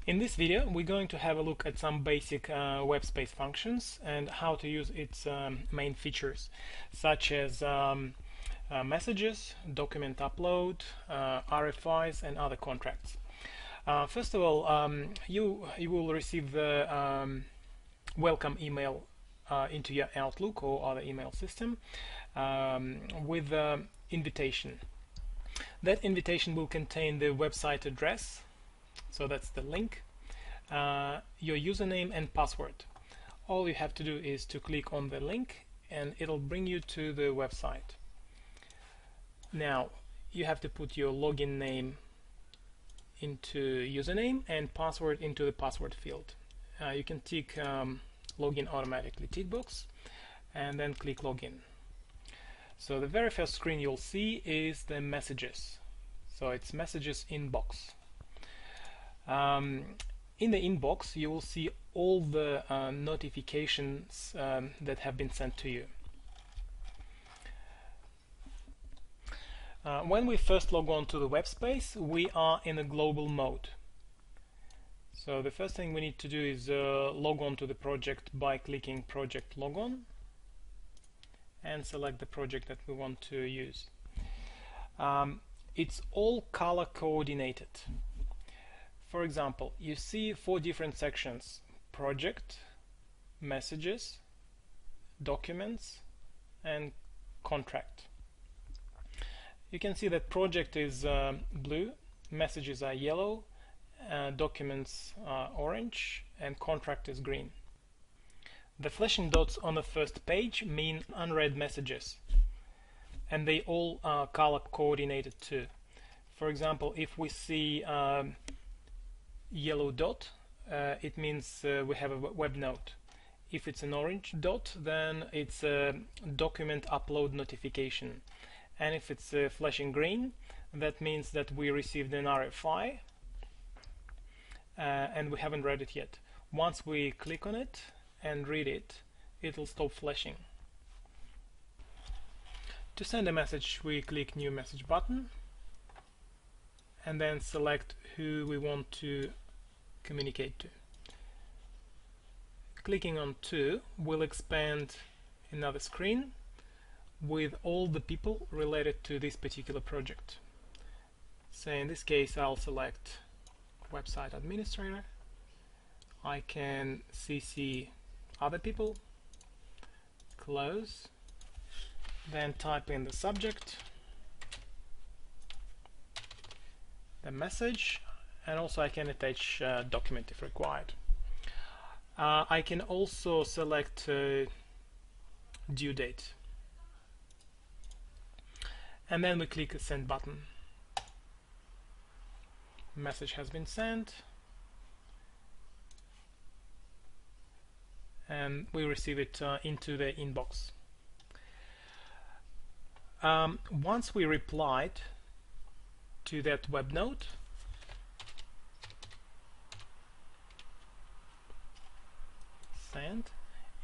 In this video, we're going to have a look at some basic web space functions and how to use its main features, such as messages, document upload, RFIs, and other contracts. First of all, you will receive the welcome email into your Outlook or other email system with invitation. That invitation will contain the website address, so that's the link, your username and password. All you have to do is to click on the link and it'll bring you to the website. Now you have to put your login name into username and password into the password field. You can tick login automatically tick box and then click login. So the very first screen you'll see is the messages. So it's messages inbox. In the inbox you will see all the notifications that have been sent to you. When we first log on to the web space, we are in a global mode. So the first thing we need to do is log on to the project by clicking project logon and select the project that we want to use. It's all color coordinated. For example, you see 4 different sections: project, messages, documents, and contract. You can see that project is blue, messages are yellow, documents are orange, and contract is green. The flashing dots on the first page mean unread messages, and they all are color coordinated too. For example, if we see yellow dot, it means we have a web node. If it's an orange dot, then it's a document upload notification, and if it's flashing green, that means that we received an RFI and we haven't read it yet. Once we click on it and read it, it'll stop flashing. To send a message, we click new message button and then select who we want to communicate to. Clicking on to will expand another screen with all the people related to this particular project. So in this case I'll select website administrator. I can CC other people, close, then type in the subject, the message, and also I can attach a document if required. I can also select due date, and then we click the send button. Message has been sent and we receive it into the inbox. Once we replied to that web node, send,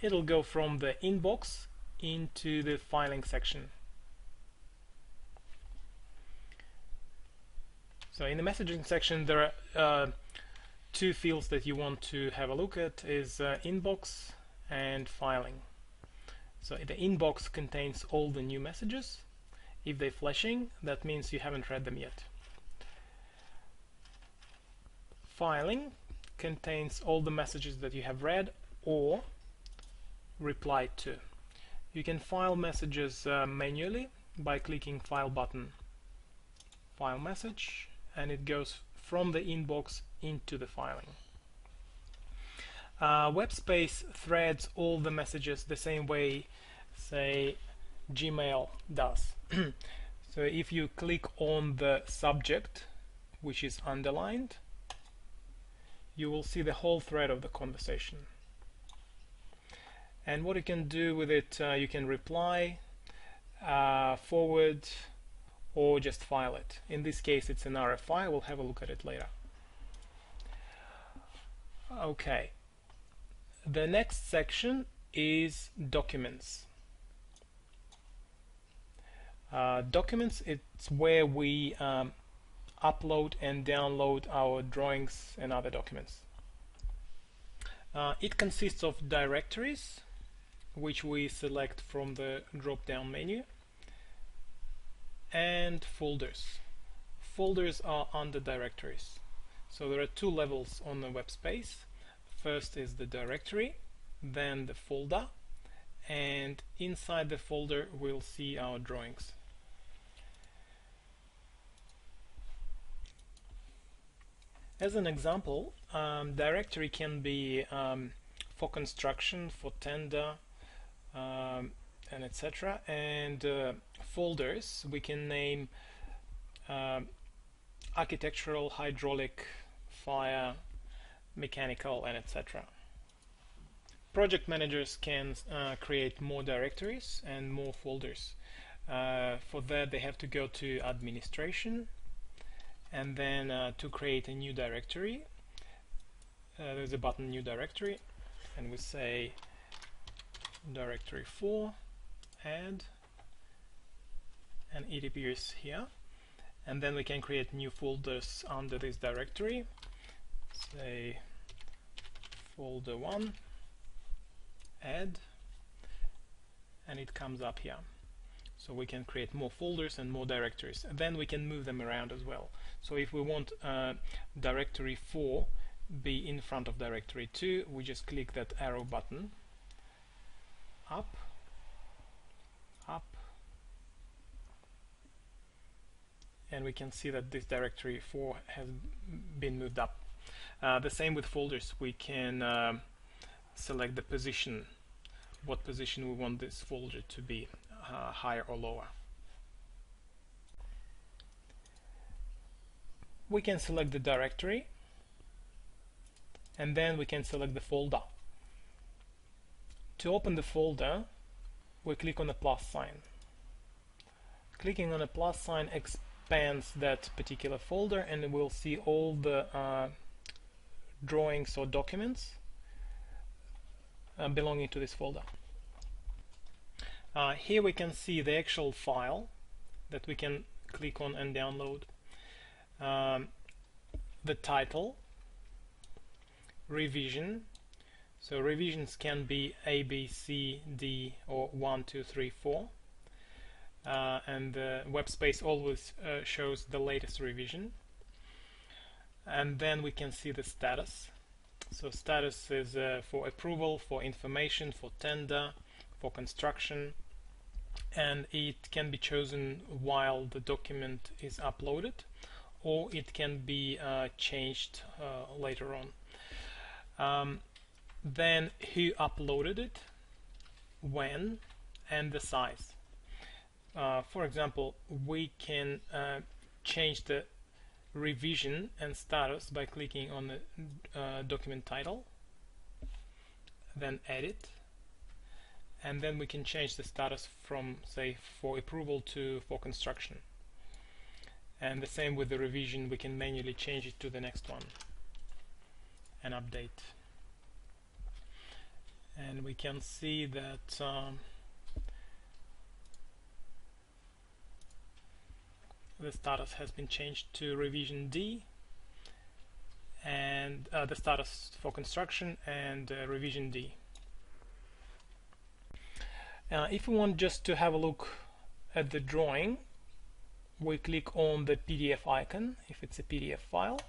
it'll go from the inbox into the filing section. So in the messaging section there are 2 fields that you want to have a look at, is inbox and filing. So the inbox contains all the new messages. If they're flashing, that means you haven't read them yet. Filing contains all the messages that you have read or replied to. You can file messages manually by clicking file button, file message, and it goes from the inbox into the filing. WebSpace threads all the messages the same way, say, Gmail does. So if you click on the subject, which is underlined, you will see the whole thread of the conversation. And what you can do with it, you can reply, forward, or just file it. In this case it's an RFI, we'll have a look at it later. Okay, the next section is documents. Documents, it's where we upload and download our drawings and other documents. It consists of directories, which we select from the drop-down menu, and folders. Folders are under directories. So there are two levels on the web space. First is the directory, then the folder, and inside the folder we'll see our drawings. As an example, directory can be for construction, for tender, and etc. And folders we can name architectural, hydraulic, fire, mechanical, and etc. Project managers can create more directories and more folders. For that they have to go to administration, and then to create a new directory there's a button new directory, and we say directory 4 add, and it appears here. And then we can create new folders under this directory, say folder 1 add, and it comes up here. So we can create more folders and more directories, and then we can move them around as well. So if we want directory 4 be in front of directory 2, we just click that arrow button up, up, and we can see that this directory 4 has been moved up. The same with folders. We can select the position, what position we want this folder to be, higher or lower. We can select the directory, and then we can select the folder. To open the folder, we click on the plus sign. Clicking on a plus sign expands that particular folder, and we'll see all the drawings or documents belonging to this folder. Here we can see the actual file that we can click on and download. The title, revision. So revisions can be A, B, C, D, or 1, 2, 3, 4. And the web space always shows the latest revision. And then we can see the status. So status is for approval, for information, for tender, for construction, and it can be chosen while the document is uploaded, or it can be changed later on. Then who uploaded it, when, and the size. For example, we can change the revision and status by clicking on the document title, then edit, and then we can change the status from, say, for approval to for construction. And the same with the revision, we can manually change it to the next one and update. And we can see that the status has been changed to revision D, and the status for construction, and revision D. If we want just to have a look at the drawing, we click on the PDF icon if it's a PDF file,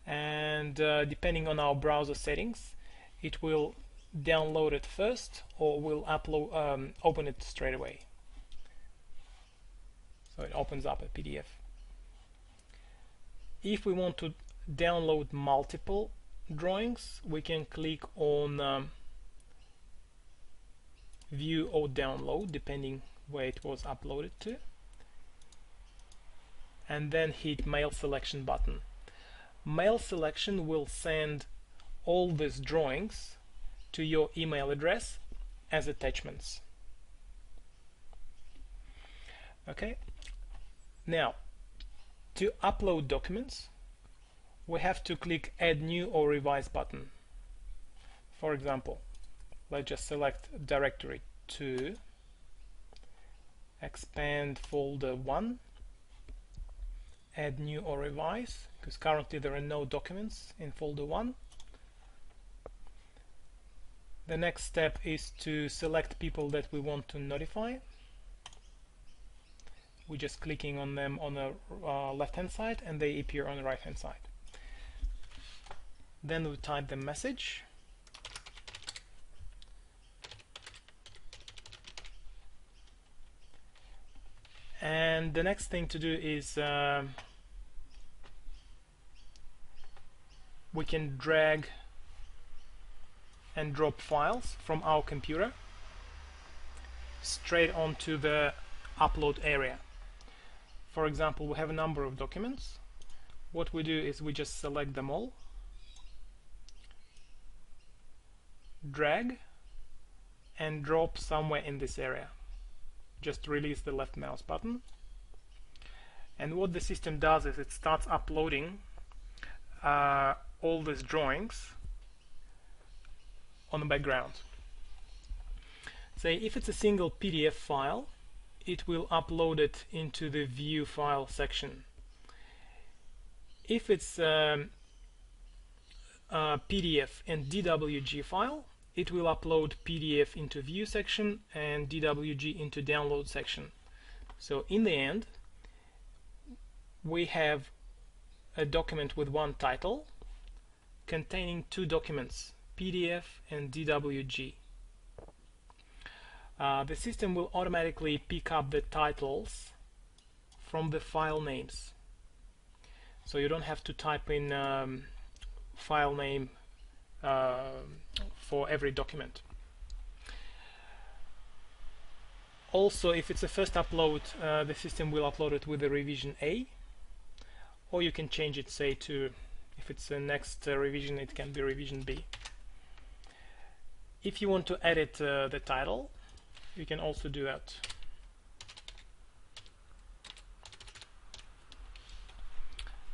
and depending on our browser settings, it will download it first or will upload open it straight away. So it opens up a PDF. If we want to download multiple drawings, we can click on view or download depending where it was uploaded to, and then hit mail selection button. Mail selection will send all these drawings to your email address as attachments. Okay, now to upload documents, we have to click add new or revise button. For example, let's just select directory 2, expand folder 1, add new or revise, because currently there are no documents in folder 1. The next step is to select people that we want to notify. We're just clicking on them on the left hand side and they appear on the right hand side. Then we type the message. And the next thing to do is we can drag and drop files from our computer straight onto the upload area. For example, we have a number of documents. What we do is we just select them all, drag and drop somewhere in this area. Just release the left mouse button, and what the system does is it starts uploading all these drawings on the background. Say if it's a single PDF file, it will upload it into the view file section. If it's a PDF and DWG file, it will upload PDF into view section and DWG into download section. So in the end, we have a document with one title containing two documents, PDF and DWG. The system will automatically pick up the titles from the file names, so you don't have to type in file name for every document. Also, if it's a first upload, the system will upload it with a revision A, or you can change it, say, to, if it's the next revision, it can be revision B. If you want to edit the title, you can also do that.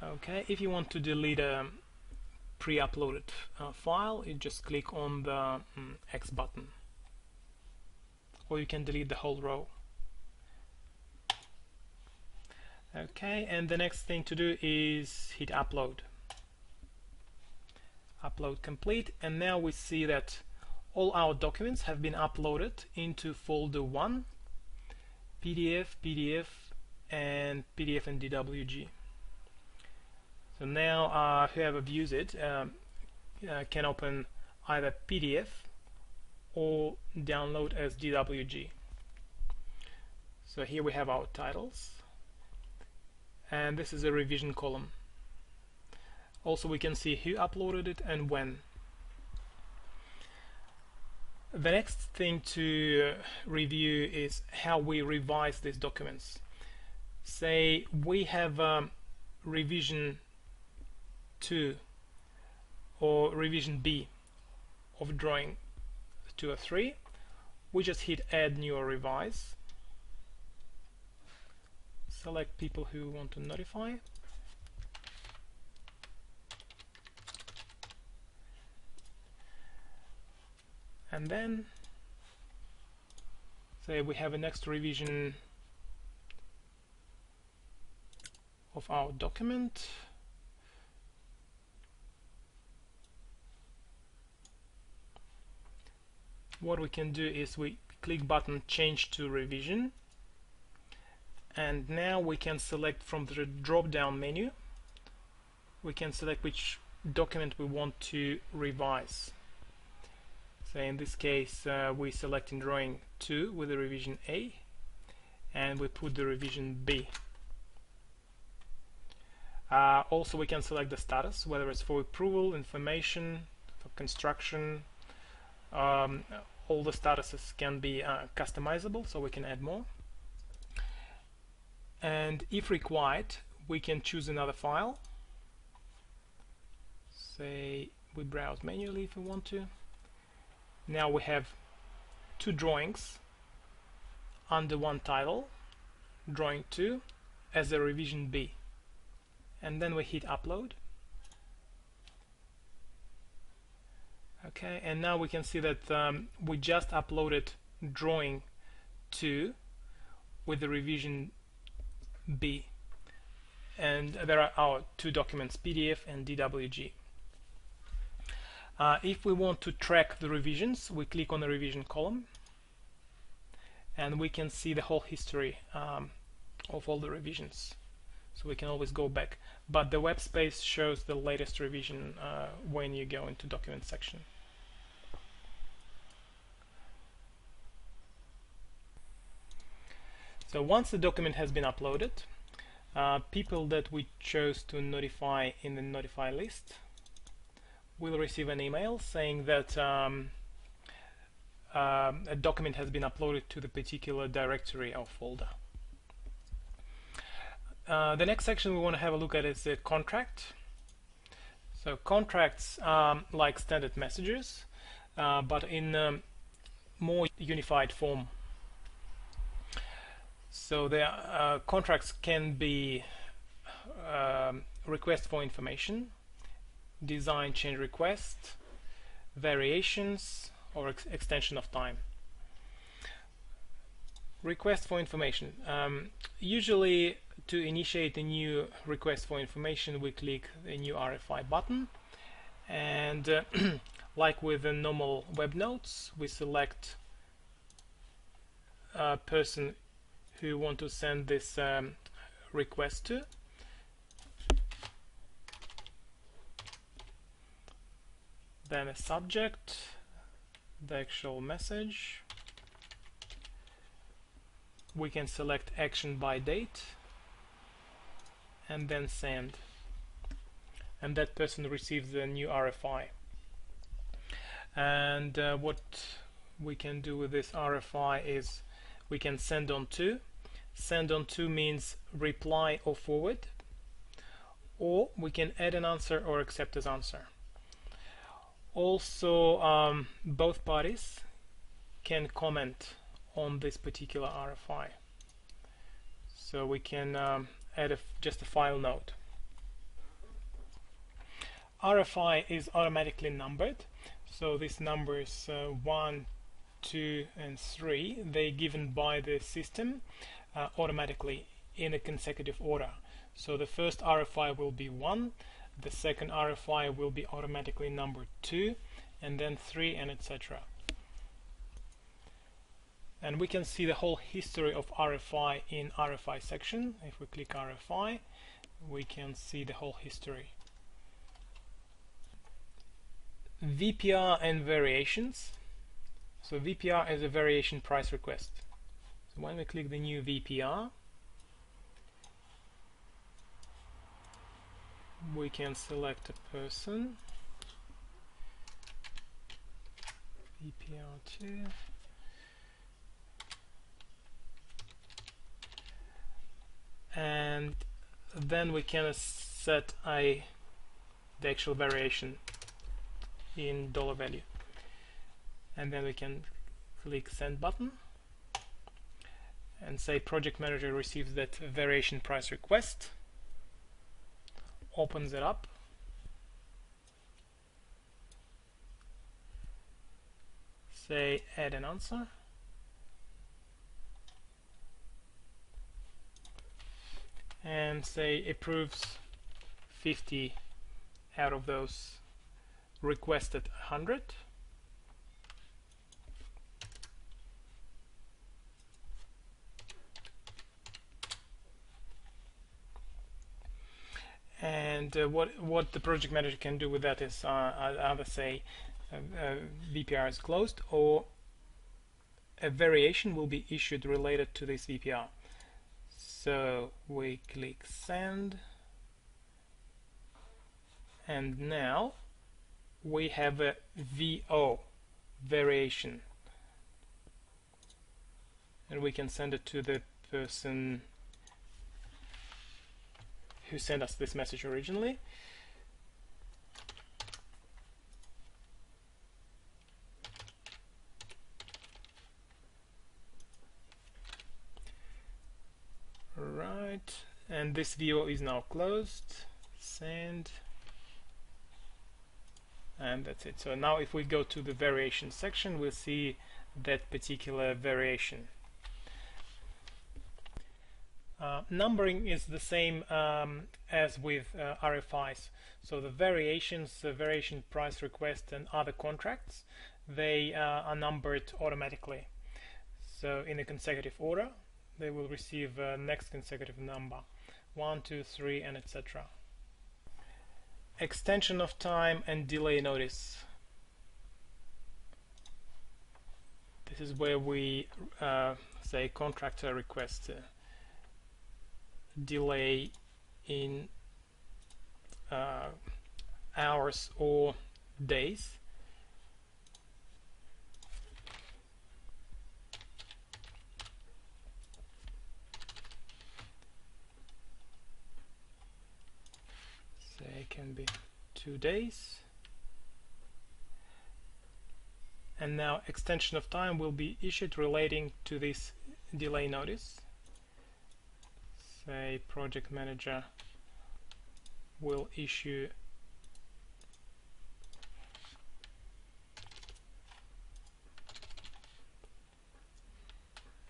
Okay, if you want to delete a pre-uploaded file, you just click on the X button, or you can delete the whole row. Okay, and the next thing to do is hit upload. Upload complete, and now we see that all our documents have been uploaded into folder 1, PDF, PDF, and PDF and DWG. So now whoever views it can open either PDF or download as DWG. So here we have our titles, and this is a revision column. Also, we can see who uploaded it and when. The next thing to review is how we revise these documents. Say we have revision 2 or revision B of drawing 2 or 3. We just hit add new or revise. Select people who want to notify. And then say we have a next revision of our document. What we can do is we click button change to revision, and now we can select from the drop down menu, we can select which document we want to revise. So in this case we select in drawing 2 with the revision A, and we put the revision B. Also we can select the status, whether it's for approval, information, for construction. All the statuses can be customizable, so we can add more. And if required, we can choose another file. Say we browse manually if we want to. Now we have 2 drawings under one title, drawing 2 as a revision B, and then we hit upload. Okay, and now we can see that we just uploaded drawing 2 with the revision B, and there are our two documents, PDF and DWG. If we want to track the revisions, we click on the revision column, and we can see the whole history of all the revisions. So we can always go back, but the web space shows the latest revision when you go into document section. So once the document has been uploaded, people that we chose to notify in the notify list will receive an email saying that a document has been uploaded to the particular directory or folder. The next section we want to have a look at is the contract. So contracts are like standard messages, but in more unified form. So the contracts can be request for information, design change request, variations, or extension of time. Request for information. Usually to initiate a new request for information, we click the new RFI button, and like with the normal web notes, we select a person who want to send this request to. Then a subject, the actual message. We can select action by date and then send, and that person receives the new RFI. And what we can do with this RFI is we can send on to. Send on to means reply or forward, or we can add an answer or accept as answer. Also, both parties can comment on this particular RFI, so we can add just a file note. RFI is automatically numbered, so these numbers 1, 2 and 3, they're given by the system automatically in a consecutive order. So the first RFI will be 1, the second RFI will be automatically numbered 2, and then 3, and etc. And we can see the whole history of RFI in RFI section. If we click RFI, we can see the whole history. VPR and variations. So VPR is a variation price request. So when we click the new VPR, we can select a person, VPR2, and then we can set the actual variation in dollar value, and then we can click send button and say project manager receives that variation price request, opens it up, say add an answer, and say approves 50 out of those requested 100. And what the project manager can do with that is either say VPR is closed, or a variation will be issued related to this VPR. So we click send, and now we have a VO, variation, and we can send it to the person who sent us this message originally. Right, and this VO is now closed. Send, and that's it. So now if we go to the variation section, we'll see that particular variation. Numbering is the same as with RFIs. So the variations, the variation price request and other contracts, they are numbered automatically. So in a consecutive order, they will receive next consecutive number, 1, 2, 3, and etc. Extension of time and delay notice. This is where we say contractor requests delay in hours or days. Say it can be 2 days. And now extension of time will be issued relating to this delay notice. Say project manager will issue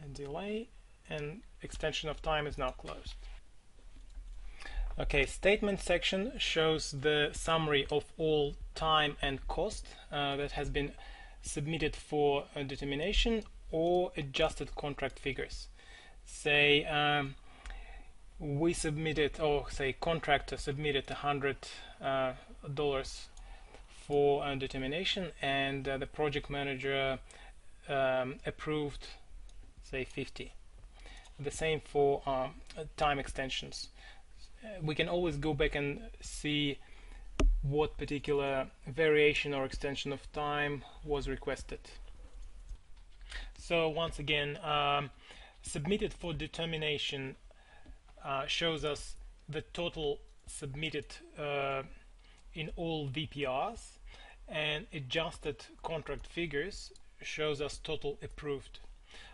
a delay, and extension of time is now closed. Okay, statement section shows the summary of all time and cost that has been submitted for a determination or adjusted contract figures. Say we submitted, or say contractor submitted $100 for a determination, and the project manager approved, say 50. The same for time extensions. We can always go back and see what particular variation or extension of time was requested. So once again, submitted for determination shows us the total submitted in all VPRs, and adjusted contract figures shows us total approved.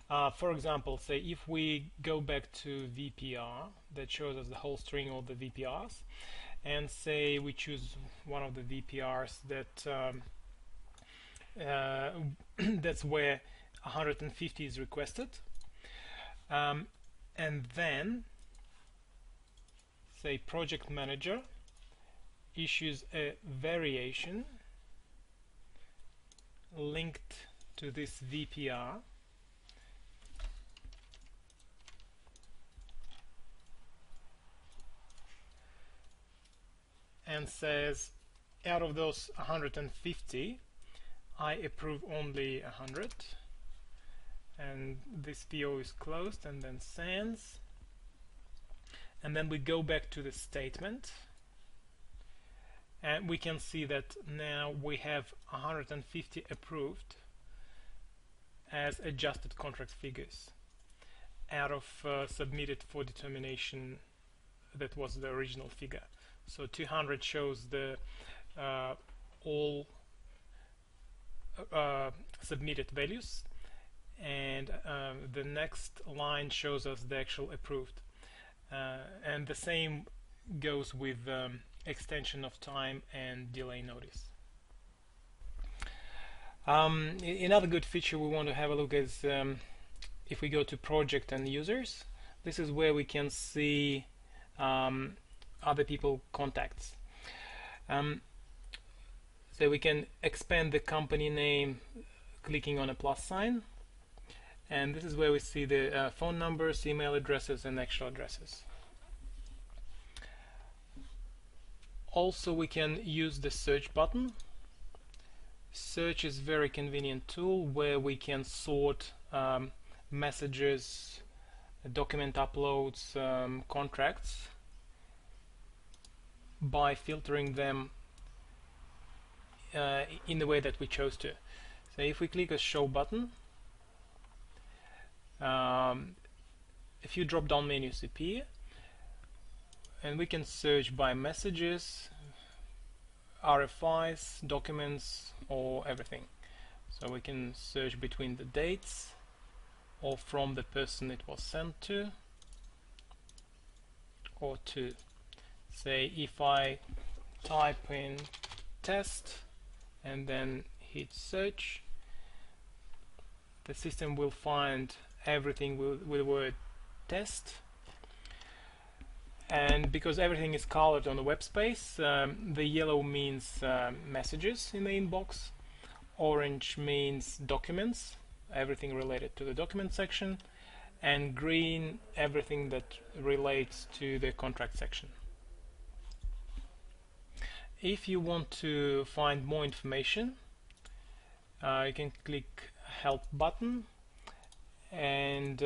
For example, say if we go back to VPR, that shows us the whole string of the VPRs, and say we choose one of the VPRs that that's where 150 is requested, and then say project manager issues a variation linked to this VPR, and says out of those 150 I approve only 100, and this PO is closed, and then sends. And then we go back to the statement, and we can see that now we have 150 approved as adjusted contract figures out of submitted for determination that was the original figure. So 200 shows the all submitted values, and the next line shows us the actual approved. And the same goes with extension of time and delay notice. Another good feature we want to have a look is if we go to project and users. This is where we can see other people contacts. So we can expand the company name clicking on a plus sign, and this is where we see the phone numbers, email addresses, and actual addresses. Also, we can use the search button. Search is a very convenient tool where we can sort messages, document uploads, contracts by filtering them in the way that we chose to. So if we click a show button, a few drop down menus appear, and we can search by messages, RFIs, documents, or everything. So we can search between the dates or from the person it was sent to, or to. Say if I type in test and then hit search, the system will find everything with the word test, And because everything is colored on the web space, the yellow means messages in the inbox, orange means documents, everything related to the document section, and green everything that relates to the contract section. If you want to find more information, you can click help button and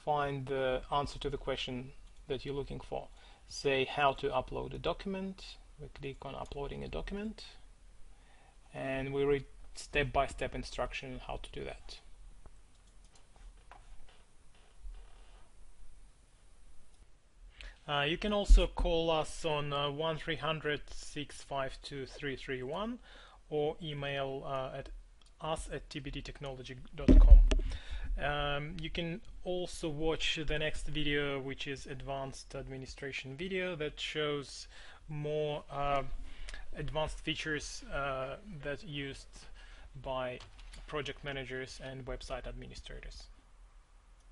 find the answer to the question that you're looking for. Say how to upload a document. We click on uploading a document and we read step-by-step instruction on how to do that. You can also call us on 1300-652-331 or email at us@tbdtechnology.com. You can also watch the next video, which is advanced administration video, that shows more advanced features that used by project managers and website administrators.